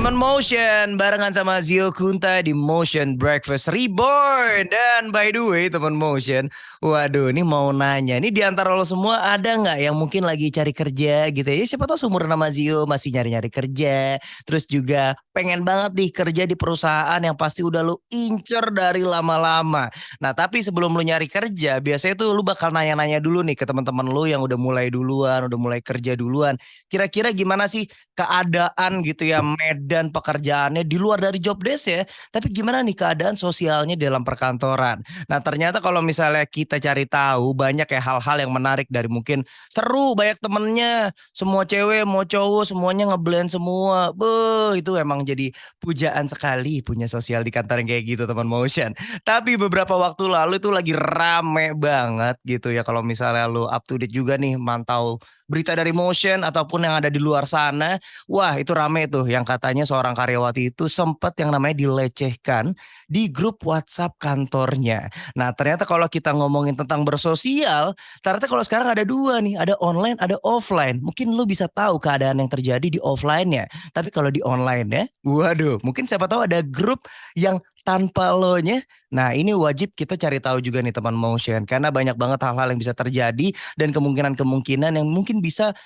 Teman Motion barengan sama Zio Kunta di Motion Breakfast Reborn. Dan by the way teman Motion, waduh ini mau nanya, ini di antara lo semua ada nggak yang mungkin lagi cari kerja gitu ya? Siapa tahu seumuran sama Zio masih nyari-nyari kerja, terus juga pengen banget nih kerja di perusahaan yang pasti udah lo incer dari lama-lama. Nah tapi sebelum lo nyari kerja, biasanya tuh lo bakal nanya-nanya dulu nih ke teman-teman lo yang udah mulai duluan, udah mulai kerja duluan. Kira-kira gimana sih keadaan gitu ya, medan pekerjaannya di luar dari job desk ya, tapi gimana nih keadaan sosialnya dalam perkantoran. Nah ternyata kalau misalnya kita cari tahu banyak ya hal-hal yang menarik, dari mungkin seru, banyak temennya, semua cewek mau cowok semuanya ngeblend semua. Beuh, itu emang jadi pujaan sekali punya sosial di kantor yang kayak gitu teman Motion. Tapi beberapa waktu lalu itu lagi rame banget gitu ya, kalau misalnya lu up to date juga nih mantau berita dari Motion ataupun yang ada di luar sana. Wah, itu rame tuh yang katanya seorang karyawati itu sempat yang namanya dilecehkan di grup WhatsApp kantornya. Nah, ternyata kalau kita ngomongin tentang bersosial, ternyata kalau sekarang ada dua nih, ada online, ada offline. Mungkin lu bisa tahu keadaan yang terjadi di offline-nya. Tapi kalau di online ya, waduh, mungkin siapa tahu ada grup yang tanpa lo-nya. Nah, ini wajib kita cari tahu juga nih teman Motion, karena banyak banget hal-hal yang bisa terjadi dan kemungkinan-kemungkinan yang mungkin bisa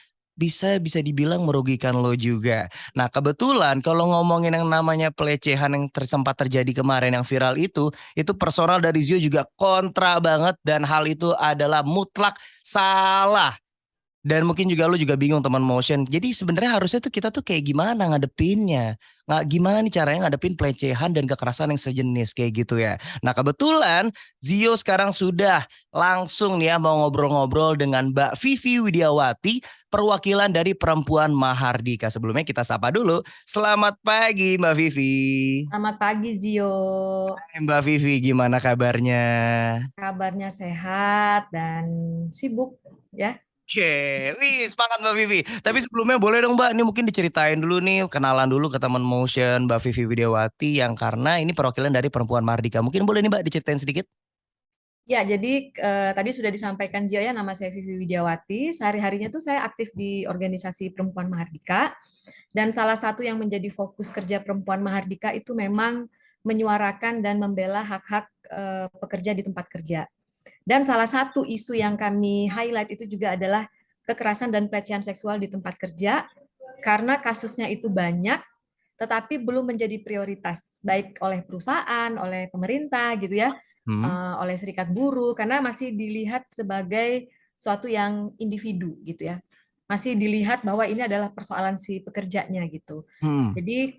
dibilang merugikan lo juga. Nah, kebetulan kalau ngomongin yang namanya pelecehan yang sempat terjadi kemarin yang viral itu personal dari Zio juga kontra banget, dan hal itu adalah mutlak salah. Dan mungkin juga lu juga bingung teman Motion. Jadi sebenarnya harusnya tuh kita tuh kayak gimana ngadepinnya? Nggak gimana nih caranya ngadepin pelecehan dan kekerasan yang sejenis kayak gitu ya. Nah kebetulan Zio sekarang sudah langsung nih ya mau ngobrol-ngobrol dengan Mbak Vivi Widiawati, perwakilan dari Perempuan Mahardika. Sebelumnya kita sapa dulu. Selamat pagi Mbak Vivi. Selamat pagi Zio, Hai Mbak Vivi, gimana kabarnya? kabarnya sehat dan sibuk ya? Oke, wih semangat Mbak Vivi. Tapi sebelumnya boleh dong Mbak, ini mungkin diceritain dulu nih, kenalan dulu ke teman Motion Mbak Vivi Widiawati yang karena ini perwakilan dari Perempuan Mardika. Mungkin boleh nih Mbak diceritain sedikit? Ya, jadi tadi sudah disampaikan Zio ya, nama saya Vivi Widiawati. Sehari-harinya tuh saya aktif di organisasi Perempuan Mahardika, dan salah satu yang menjadi fokus kerja Perempuan Mahardika itu memang menyuarakan dan membela hak-hak pekerja di tempat kerja. Dan salah satu isu yang kami highlight itu juga adalah kekerasan dan pelecehan seksual di tempat kerja, karena kasusnya itu banyak tetapi belum menjadi prioritas baik oleh perusahaan, oleh pemerintah gitu ya, Hmm. oleh serikat buruh, karena masih dilihat sebagai suatu yang individu gitu ya. Masih dilihat bahwa ini adalah persoalan si pekerjanya gitu. Hmm. Jadi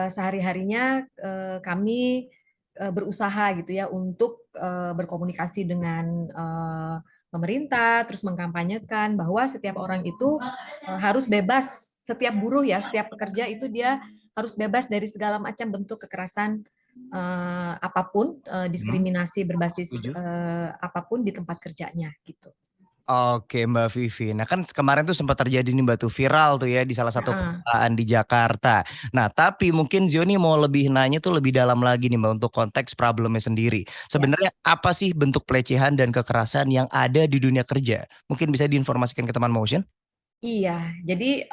sehari-harinya kami berusaha gitu ya untuk berkomunikasi dengan pemerintah, terus mengkampanyekan bahwa setiap orang itu harus bebas, setiap buruh ya, setiap pekerja itu dia harus bebas dari segala macam bentuk kekerasan apapun, Hmm. diskriminasi berbasis Setuju. apapun di tempat kerjanya gitu. Oke Mbak Vivi. Nah kan kemarin tuh sempat terjadi nih Mbak tuh viral tuh ya di salah satu Heeh. perusahaan di Jakarta. Nah tapi mungkin Zioni mau lebih nanya tuh lebih dalam lagi nih Mbak untuk konteks problemnya sendiri. Ya. Sebenarnya apa sih bentuk pelecehan dan kekerasan yang ada di dunia kerja? Mungkin bisa diinformasikan ke teman Motion? Iya, jadi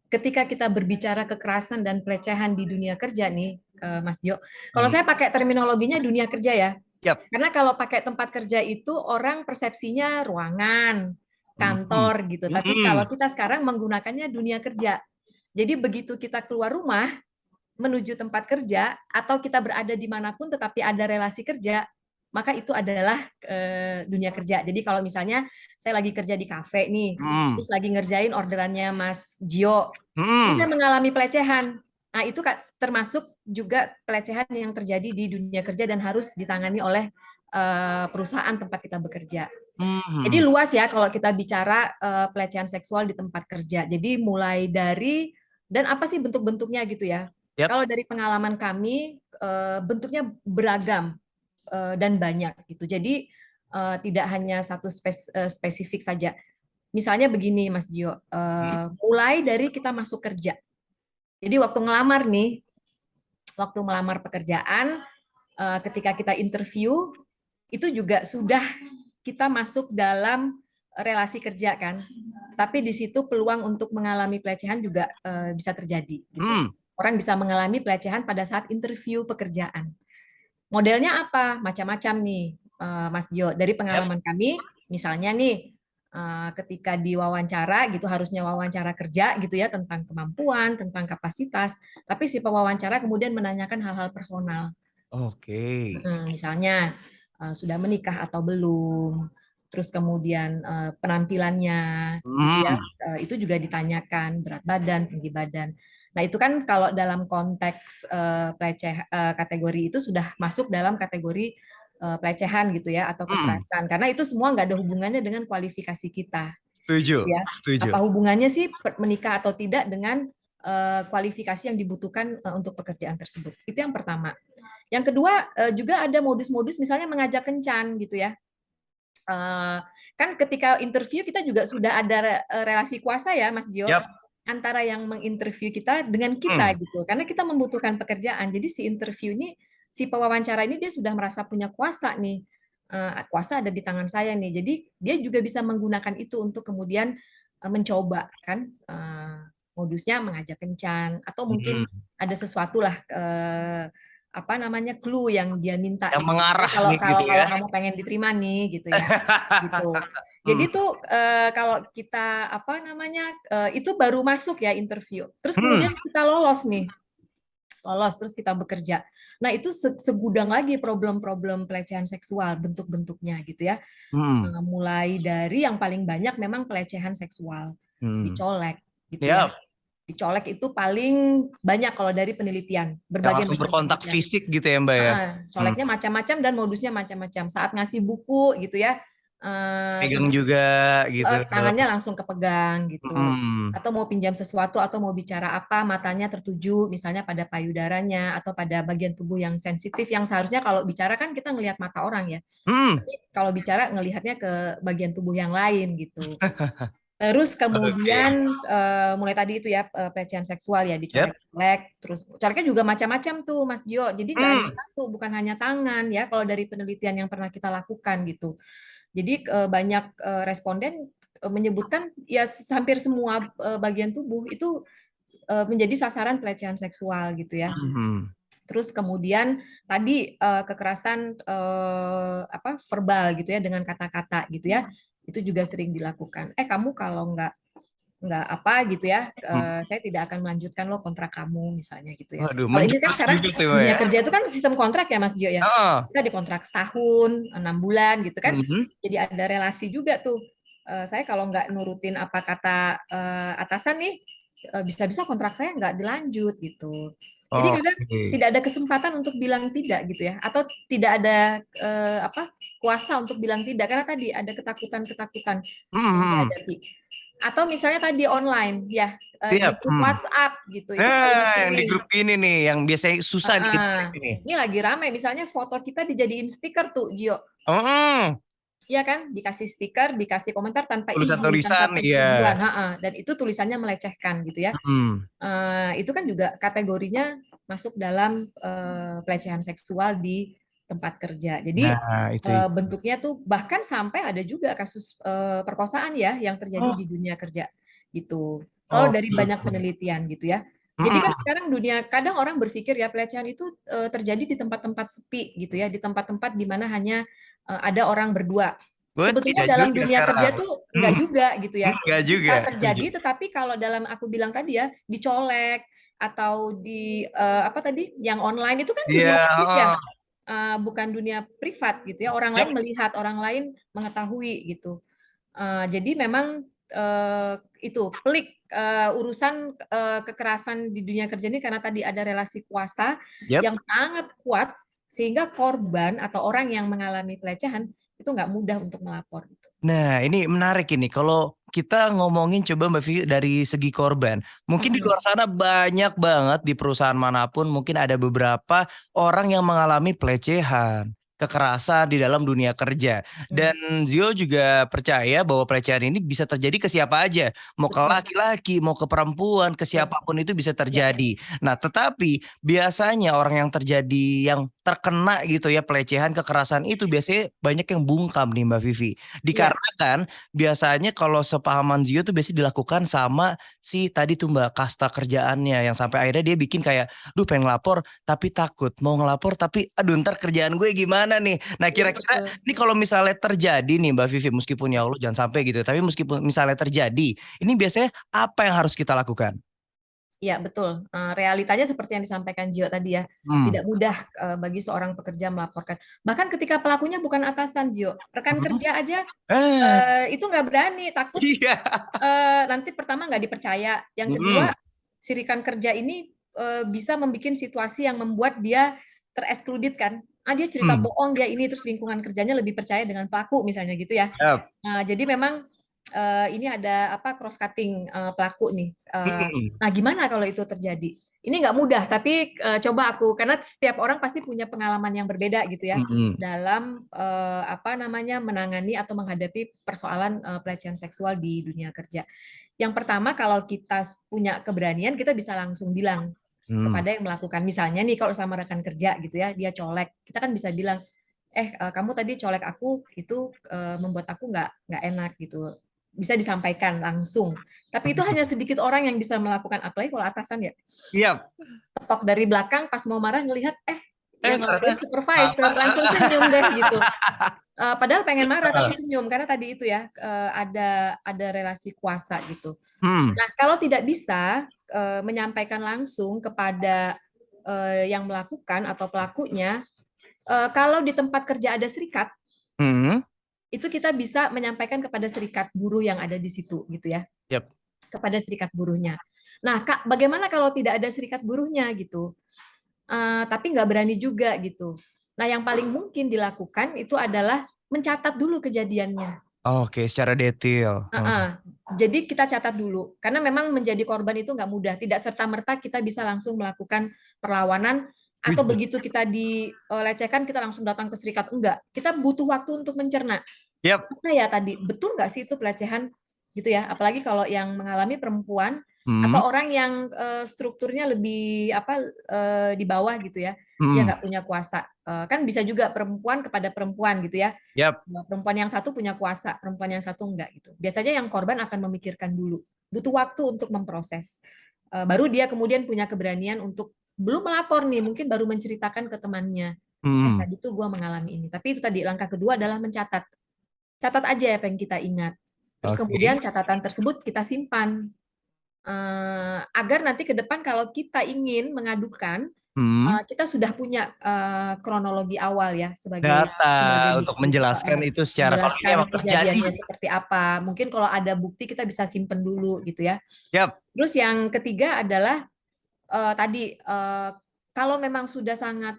ketika kita berbicara kekerasan dan pelecehan di dunia kerja nih, Mas Jo, kalau Hmm. saya pakai terminologinya dunia kerja ya, Yap. karena kalau pakai tempat kerja itu orang persepsinya ruangan, Mhm. kantor gitu. Tapi kalau Mhm. kita sekarang menggunakannya dunia kerja. Jadi begitu kita keluar rumah menuju tempat kerja atau kita berada dimanapun tetapi ada relasi kerja, maka itu adalah dunia kerja. Jadi kalau misalnya saya lagi kerja di kafe nih, Mhm. terus lagi ngerjain orderannya Mas Gio, terus Mhm. saya mengalami pelecehan. Nah, itu termasuk juga pelecehan yang terjadi di dunia kerja dan harus ditangani oleh perusahaan tempat kita bekerja. Jadi Mhm. luas ya kalau kita bicara pelecehan seksual di tempat kerja. Jadi mulai dari dan apa sih bentuk-bentuknya gitu ya. Yap. Kalau dari pengalaman kami bentuknya beragam dan banyak gitu. Jadi tidak hanya satu spesifik saja. Misalnya begini Mas Gio, Mhm. mulai dari kita masuk kerja. Jadi waktu ngelamar nih, waktu melamar pekerjaan, ketika kita interview itu juga sudah kita masuk dalam relasi kerja kan. Tapi di situ peluang untuk mengalami pelecehan juga bisa terjadi gitu. Mhm. orang bisa mengalami pelecehan pada saat interview pekerjaan. Modelnya apa? Macam-macam nih, Mas Jo. Dari Yap. pengalaman kami, misalnya nih, ketika diwawancara gitu, harusnya wawancara kerja gitu ya, tentang kemampuan, tentang kapasitas, tapi si pewawancara kemudian menanyakan hal-hal personal. Oke. Misalnya sudah menikah atau belum, terus kemudian penampilannya, gitu ya, Hmm. itu juga ditanyakan berat badan, tinggi badan. Nah itu kan kalau dalam konteks kategori itu sudah masuk dalam kategori pelecehan gitu ya atau Hmm. kekerasan karena itu semua nggak ada hubungannya dengan kualifikasi kita gitu Setuju, ya. setuju. Apa hubungannya sih menikah atau tidak dengan kualifikasi yang dibutuhkan untuk pekerjaan tersebut? Itu yang pertama. Yang kedua juga ada modus-modus misalnya mengajak kencan gitu ya. Kan ketika interview kita juga sudah ada relasi kuasa ya Mas Jo Yap. antara yang menginterview kita dengan kita Hmm. gitu. Karena kita membutuhkan pekerjaan. Jadi si interview ini si pewawancara ini dia sudah merasa punya kuasa nih. Kuasa ada di tangan saya nih. Jadi dia juga bisa menggunakan itu untuk kemudian mencoba kan modusnya mengajak kencan atau mungkin Hmm. ada sesuatu lah apa namanya clue yang dia minta Yang gitu. mengarah Kalau nih kalau gitu kalau ya. kamu pengen diterima nih gitu ya. Gitu. Jadi Hmm. tuh kalau kita apa namanya itu baru masuk ya interview. Terus Hmm. kemudian kita lolos nih. Lolos terus kita bekerja. Nah, itu segudang lagi problem-problem pelecehan seksual bentuk-bentuknya gitu ya. Hmm. Mulai dari yang paling banyak memang pelecehan seksual, Hmm. dicolek gitu ya. Yap. Dicolek itu paling banyak kalau dari penelitian, Yang berbagai langsung macam berkontak penelitian. fisik gitu ya Mbak ya. Hmm. Coleknya macam-macam dan modusnya macam-macam. Saat ngasih buku gitu ya, Pegang juga gitu. tangannya langsung kepegang gitu. Hmm. Atau mau pinjam sesuatu atau mau bicara apa, matanya tertuju misalnya pada payudaranya atau pada bagian tubuh yang sensitif yang seharusnya kalau bicara kan kita ngelihat mata orang ya. Hmm. Tapi kalau bicara ngelihatnya ke bagian tubuh yang lain gitu. Terus Oke. kemudian mulai tadi itu ya pelecehan seksual ya Yap. dicolek-colek, terus coleknya juga macam-macam tuh Mas Gio. Jadi nggak hanya Hmm. satu, bukan hanya tangan ya kalau dari penelitian yang pernah kita lakukan gitu. Jadi banyak responden menyebutkan ya hampir semua bagian tubuh itu menjadi sasaran pelecehan seksual gitu ya. Hmm. Terus kemudian tadi kekerasan apa verbal gitu ya dengan kata-kata gitu ya. Itu juga sering dilakukan. Kamu kalau nggak apa gitu ya, Hmm. saya tidak akan melanjutkan loh kontrak kamu misalnya gitu ya. Waduh, Kalau ini kan menjurus sekarang gitu tuh Mbak dunia ya. kerja itu kan sistem kontrak ya Mas Gio ya. Heeh. Kita dikontrak setahun, 6 bulan gitu kan. Hmm. Jadi ada relasi juga tuh. Saya kalau nggak nurutin apa kata atasan nih, bisa-bisa kontrak saya nggak dilanjut gitu. Jadi kadang Oke. tidak ada kesempatan untuk bilang tidak gitu ya, atau tidak ada apa kuasa untuk bilang tidak karena tadi ada ketakutan-ketakutan yang Hmm. dihadapi. Atau misalnya tadi online ya di Siap. grup WhatsApp gitu, itu paling Nah, yang di sering. grup ini nih, yang biasanya susah nih Heeh. ini. Ini lagi ramai misalnya foto kita dijadiin stiker tuh, Gio. Hmm. Iya kan? Dikasih stiker, dikasih komentar tanpa izin, tanpa Tulisan-tulisan persetujuan, iya. dan itu tulisannya melecehkan gitu ya. Hmm. Itu kan juga kategorinya masuk dalam pelecehan seksual di tempat kerja. Jadi Nah, itu. bentuknya tuh bahkan sampai ada juga kasus perkosaan ya yang terjadi Oh, di dunia kerja gitu. Kalau dari oke, banyak oke. penelitian gitu ya. Jadi kan Mm-mm. sekarang dunia kadang orang berpikir ya pelecehan itu terjadi di tempat-tempat sepi gitu ya, di tempat-tempat di mana hanya ada orang berdua. Gue Sebetulnya tidak dalam juga dunia kerja sekarang. tuh enggak Hmm. juga gitu ya. Enggak juga, Bisa setuju. terjadi, tetapi kalau dalam aku bilang tadi ya, dicolek atau di apa tadi yang online itu kan Iya, dunia publik ya, heeh. bukan dunia privat gitu ya. Orang Yap. lain melihat, orang lain mengetahui gitu. Jadi memang itu pelik urusan kekerasan di dunia kerja ini karena tadi ada relasi kuasa Yap. yang sangat kuat sehingga korban atau orang yang mengalami pelecehan itu nggak mudah untuk melapor gitu. Nah, ini menarik ini. Kalau kita ngomongin coba Mbak Vivi dari segi korban. Mungkin di Mhm. luar sana banyak banget di perusahaan manapun mungkin ada beberapa orang yang mengalami pelecehan. kekerasan di dalam dunia kerja. Hmm, Dan Zio juga percaya bahwa pelecehan ini bisa terjadi ke siapa aja, mau ke betul, laki-laki, mau ke perempuan, ke betul. siapapun itu bisa Ya, terjadi. Nah, tetapi biasanya orang yang terkena gitu ya pelecehan kekerasan itu biasanya banyak yang bungkam nih Mbak Vivi. iya, Dikarenakan biasanya kalau sepahaman Zio tuh biasanya dilakukan sama si tadi tuh Mbak kasta kerjaannya yang sampai akhirnya dia bikin kayak, duh pengen lapor tapi takut, mau ngelapor tapi aduh ntar kerjaan gue gimana nih. Nah iya kira-kira betul. ini kalau misalnya terjadi nih Mbak Vivi, meskipun ya Allah jangan sampai gitu, tapi meskipun misalnya terjadi, ini biasanya apa yang harus kita lakukan? Iya, betul. Realitanya seperti yang disampaikan Gio tadi ya, Hmm. tidak mudah bagi seorang pekerja melaporkan. Bahkan ketika pelakunya bukan atasan, Gio, rekan Hmm. kerja aja Eh, itu nggak berani, takut iya. nanti pertama nggak dipercaya. Yang Hmm. kedua, si rekan kerja ini bisa membuat situasi yang membuat dia terekskluded kan. Dia cerita Hmm. bohong, dia ini, terus lingkungan kerjanya lebih percaya dengan pelaku misalnya gitu ya. Yap. Nah, jadi memang ini ada apa cross cutting pelaku nih. Hmm. Nah, gimana kalau itu terjadi? Ini nggak mudah, tapi coba aku karena setiap orang pasti punya pengalaman yang berbeda gitu ya Hmm. dalam apa namanya menangani atau menghadapi persoalan pelecehan seksual di dunia kerja. Yang pertama kalau kita punya keberanian kita bisa langsung bilang Hmm. kepada yang melakukan. Misalnya nih kalau sama rekan kerja gitu ya, dia colek, kita kan bisa bilang, kamu tadi colek aku itu membuat aku nggak enak gitu. Bisa disampaikan langsung. Tapi itu hanya sedikit orang yang bisa melakukan, apalagi kalau atasan ya. Yap. Tetok dari belakang pas mau marah ngelihat, yang Ternyata ngelakuin supervisor Bapak. langsung senyum deh gitu. Padahal pengen marah tapi senyum karena tadi itu ya ada relasi kuasa gitu. Hmm. Nah kalau tidak bisa menyampaikan langsung kepada yang melakukan atau pelakunya, kalau di tempat kerja ada serikat, Hmm. itu kita bisa menyampaikan kepada serikat buruh yang ada di situ gitu ya, Yap. kepada serikat buruhnya. Nah Kak, bagaimana kalau tidak ada serikat buruhnya gitu? Tapi nggak berani juga gitu. Nah yang paling mungkin dilakukan itu adalah mencatat dulu kejadiannya. Oke, secara detail. Heeh. Jadi kita catat dulu, karena memang menjadi korban itu nggak mudah. Tidak serta-merta kita bisa langsung melakukan perlawanan, atau Setuju. begitu kita dilecehkan kita langsung datang ke serikat. Enggak, kita butuh waktu untuk mencerna. Yap. Mana ya tadi, betul nggak sih itu pelecehan gitu ya? Apalagi kalau yang mengalami perempuan Hmm. atau orang yang strukturnya lebih apa di bawah gitu ya, dia Hmm. nggak punya kuasa. Kan bisa juga perempuan kepada perempuan gitu ya. Yap. Perempuan yang satu punya kuasa, perempuan yang satu enggak gitu. Biasanya yang korban akan memikirkan dulu, butuh waktu untuk memproses. Baru dia kemudian punya keberanian untuk belum melapor nih, mungkin baru menceritakan ke temannya. Hmm. Tadi tuh gue mengalami ini. Tapi itu tadi langkah kedua adalah mencatat. Catat aja apa yang kita ingat. Terus Oke. kemudian catatan tersebut kita simpan. Agar nanti ke depan kalau kita ingin mengadukan, Hmm. kita sudah punya kronologi awal ya Data sebagai untuk bukti. menjelaskan itu secara kalau ini Menjelaskan emang terjadi. kejadiannya seperti apa. Mungkin kalau ada bukti kita bisa simpen dulu gitu ya. Yap. Terus yang ketiga adalah tadi kalau memang sudah sangat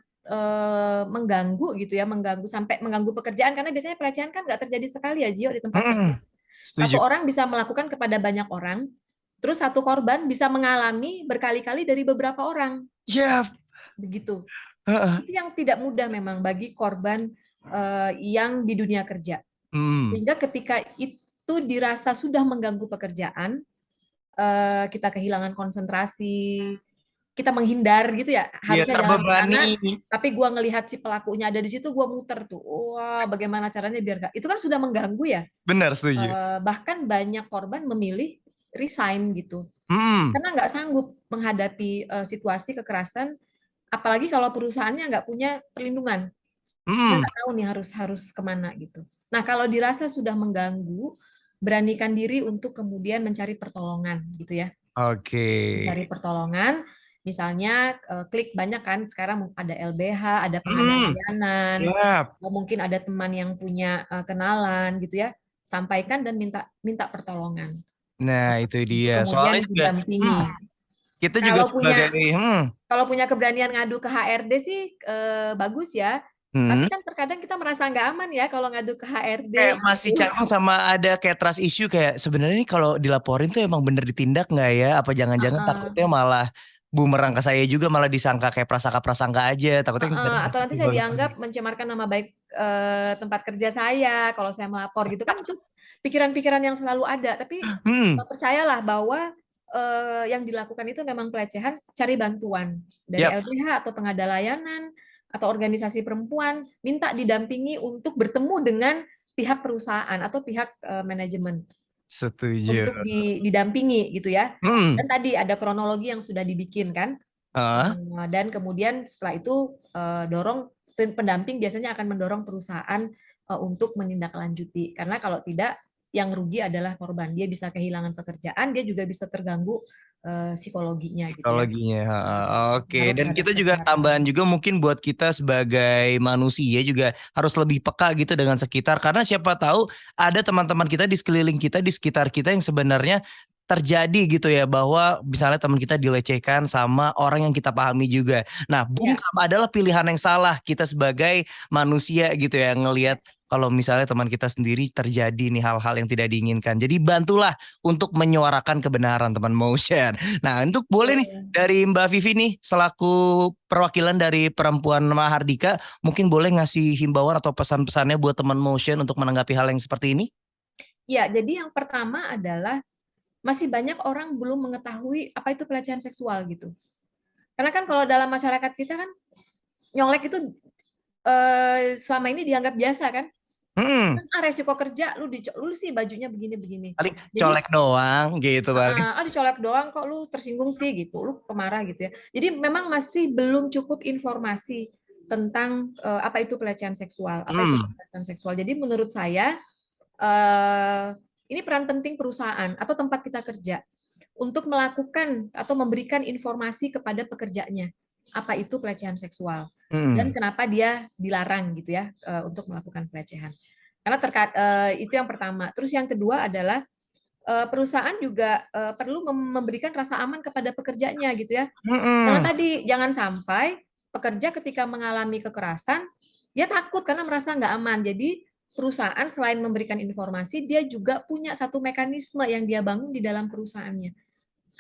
mengganggu gitu ya, mengganggu sampai mengganggu pekerjaan karena biasanya pelecehan kan nggak terjadi sekali ya Gio di tempat kerja. Hmm. Satu Setuju. orang bisa melakukan kepada banyak orang, terus satu korban bisa mengalami berkali-kali dari beberapa orang, Yap. begitu. Heeh. Itu yang tidak mudah memang bagi korban yang di dunia kerja. Hmm. Sehingga ketika itu dirasa sudah mengganggu pekerjaan, kita kehilangan konsentrasi, kita menghindar gitu ya, Iya harusnya jalan ke terbebani. sana, tapi gua ngelihat si pelakunya ada di situ, gua muter tuh. Wah, bagaimana caranya biar nggak, itu kan sudah mengganggu ya. Benar setuju. Bahkan banyak korban memilih resign gitu. Hmm. Karena nggak sanggup menghadapi situasi kekerasan, apalagi kalau perusahaannya nggak punya perlindungan. Dia Hmm. nggak tahu nih harus harus kemana gitu. Nah, kalau dirasa sudah mengganggu, beranikan diri untuk kemudian mencari pertolongan gitu ya. Oke. Mencari pertolongan, misalnya klik banyak kan sekarang ada LBH, ada pengadaan Hmm. layanan, Yap. atau mungkin ada teman yang punya kenalan gitu ya, sampaikan dan minta minta pertolongan Nah itu untuk dia. Soalnya kemudian juga didampingi. kita juga Kalau sebagai punya kalau punya keberanian ngadu ke HRD sih bagus ya. Tapi hmm, kan terkadang kita merasa nggak aman ya kalau ngadu ke HRD kayak masih gitu. canggung sama ada kayak trust issue kayak sebenarnya ini kalau dilaporin tuh emang bener ditindak nggak ya? Apa jangan-jangan Heeh. takutnya malah bumerang ke saya juga, malah disangka kayak prasangka-prasangka aja. Takutnya kadang Atau nanti saya dianggap mencemarkan nama baik tempat kerja saya kalau saya melapor gitu kan, itu pikiran-pikiran yang selalu ada. Tapi Hmm, percayalah bahwa yang dilakukan itu memang pelecehan, cari bantuan dari yap, LBH atau pengada layanan atau organisasi perempuan, minta didampingi untuk bertemu dengan pihak perusahaan atau pihak manajemen setuju. untuk didampingi gitu ya. Hmm, Dan tadi ada kronologi yang sudah dibikin kan. ah, Dan kemudian setelah itu dorong pendamping biasanya akan mendorong perusahaan untuk menindaklanjuti, karena kalau tidak yang rugi adalah korban, dia bisa kehilangan pekerjaan, dia juga bisa terganggu psikologinya gitu ya, psikologinya. Oke, pengaruh dan terhadap kita juga tambahan kesehatannya. juga mungkin buat kita sebagai manusia juga harus lebih peka gitu dengan sekitar, karena siapa tahu ada teman-teman kita di sekeliling kita, di sekitar kita yang sebenarnya terjadi gitu ya, bahwa misalnya teman kita dilecehkan sama orang yang kita pahami juga. Nah, Ya, bungkam adalah pilihan yang salah kita sebagai manusia gitu ya, ya, ngelihat kalau misalnya teman kita sendiri terjadi nih hal-hal yang tidak diinginkan. Jadi bantulah untuk menyuarakan kebenaran teman motion. Nah, untuk boleh nih betul. dari Mbak Vivi nih selaku perwakilan dari Perempuan Mahardika, mungkin boleh ngasih himbauan atau pesan-pesannya buat teman motion untuk menanggapi hal yang seperti ini? Ya, jadi yang pertama adalah masih banyak orang belum mengetahui apa itu pelecehan seksual gitu. Karena kan kalau dalam masyarakat kita kan nyolek itu selama ini dianggap biasa kan. Hmm, Resiko kerja lu sih bajunya begini-begini. paling Jadi colek doang gitu paling. dicolek doang kok lu tersinggung sih gitu, lu pemarah gitu ya. Jadi memang masih belum cukup informasi tentang apa itu pelecehan seksual, apa itu Hmm, kekerasan seksual. Jadi menurut saya eh, ini peran penting perusahaan atau tempat kita kerja untuk melakukan atau memberikan informasi kepada pekerjanya apa itu pelecehan seksual dan hmm. kenapa dia dilarang gitu ya untuk melakukan pelecehan. Karena terkait itu yang pertama. Terus yang kedua adalah perusahaan juga perlu memberikan rasa aman kepada pekerjanya gitu ya. Karena Hmm. tadi jangan sampai pekerja ketika mengalami kekerasan dia takut karena merasa nggak aman. Jadi perusahaan selain memberikan informasi, dia juga punya satu mekanisme yang dia bangun di dalam perusahaannya.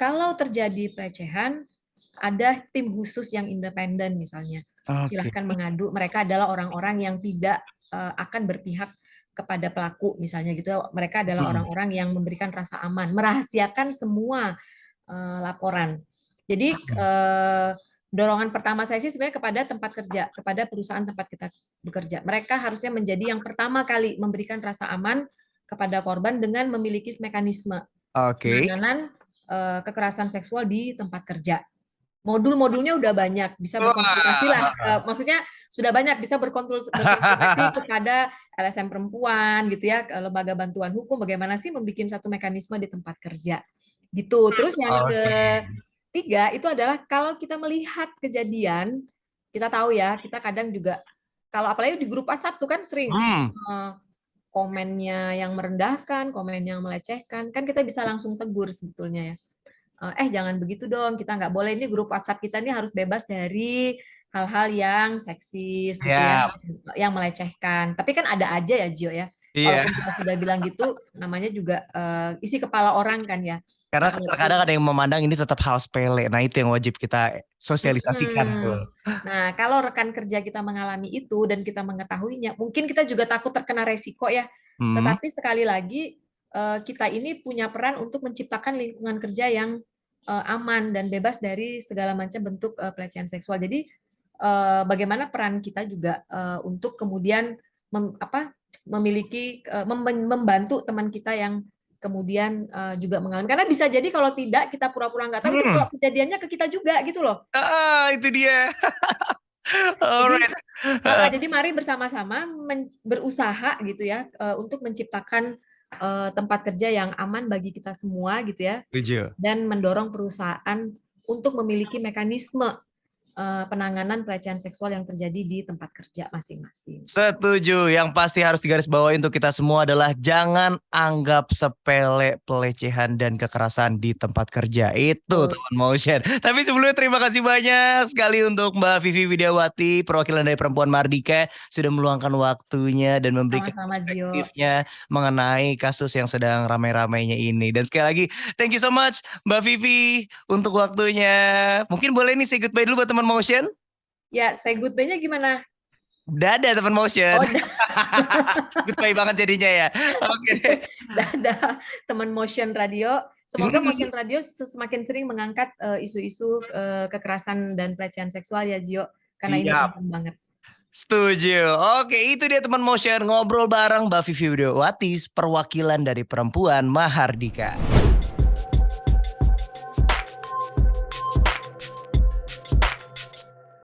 Kalau terjadi pelecehan, ada tim khusus yang independen misalnya. Oke. Silahkan mengadu. Mereka adalah orang-orang yang tidak akan berpihak kepada pelaku misalnya gitu. Mereka adalah Hmm. orang-orang yang memberikan rasa aman, merahasiakan semua laporan. Jadi dorongan pertama saya sih sebenarnya kepada tempat kerja, kepada perusahaan tempat kita bekerja. Mereka harusnya menjadi yang pertama kali memberikan rasa aman kepada korban dengan memiliki mekanisme Oke. penanganan kekerasan seksual di tempat kerja. Modul-modulnya udah banyak, bisa berkonsultasi lah. Wah. Maksudnya sudah banyak bisa berkonsultasi kepada LSM perempuan gitu ya, lembaga bantuan hukum bagaimana sih membuat satu mekanisme di tempat kerja. Gitu. Terus yang Oke. ketiga itu adalah kalau kita melihat kejadian, kita tahu ya, kita kadang juga kalau apalagi di grup WhatsApp tuh kan sering Hmm. komennya yang merendahkan, komen yang melecehkan, kan kita bisa langsung tegur sebetulnya ya. Jangan begitu dong, kita nggak boleh, ini grup WhatsApp kita ini harus bebas dari hal-hal yang seksis gitu ya, Ya. yang melecehkan. Tapi kan ada aja ya Gio ya, Iya. walaupun kita sudah bilang gitu, namanya juga isi kepala orang kan ya. Karena Nah kalau terkadang ada yang memandang ini tetap hal sepele. Nah, itu yang wajib kita sosialisasikan tuh. Mhm. Nah, kalau rekan kerja kita mengalami itu dan kita mengetahuinya, mungkin kita juga takut terkena resiko ya. Hmm. Tetapi sekali lagi, kita ini punya peran untuk menciptakan lingkungan kerja yang aman dan bebas dari segala macam bentuk pelecehan seksual. Jadi, bagaimana peran kita juga untuk kemudian memiliki membantu teman kita yang kemudian juga mengalami. Karena bisa jadi kalau tidak kita pura-pura nggak tahu itu Hmm. kalau kejadiannya ke kita juga gitu loh. Itu dia. Jadi Alright. jadi mari bersama-sama berusaha gitu ya untuk menciptakan tempat kerja yang aman bagi kita semua gitu ya Setuju. dan mendorong perusahaan untuk memiliki mekanisme penanganan pelecehan seksual yang terjadi di tempat kerja masing-masing. Setuju. Yang pasti harus digarisbawahi untuk kita semua adalah jangan anggap sepele pelecehan dan kekerasan di tempat kerja. Itu Betul. teman motion. Tapi sebelumnya terima kasih banyak sekali untuk Mbak Vivi Widiawati, perwakilan dari Perempuan Mardika, sudah meluangkan waktunya dan memberikan Sama-sama Zio. perspektifnya mengenai kasus yang sedang ramai-ramainya ini. Dan sekali lagi, thank you so much Mbak Vivi untuk waktunya. Mungkin boleh nih say goodbye dulu buat teman motion. Ya, say goodbye-nya gimana? Dadah teman motion. Oh, Goodbye banget jadinya ya. Oke deh. dadah teman Motion Radio. Semoga Motion Radio semakin sering mengangkat isu-isu kekerasan dan pelecehan seksual ya Zio, karena ini Siap. penting banget. Setuju. Oke, itu dia teman motion ngobrol bareng Mbak Vivi Widiawati, perwakilan dari Perempuan Mahardika.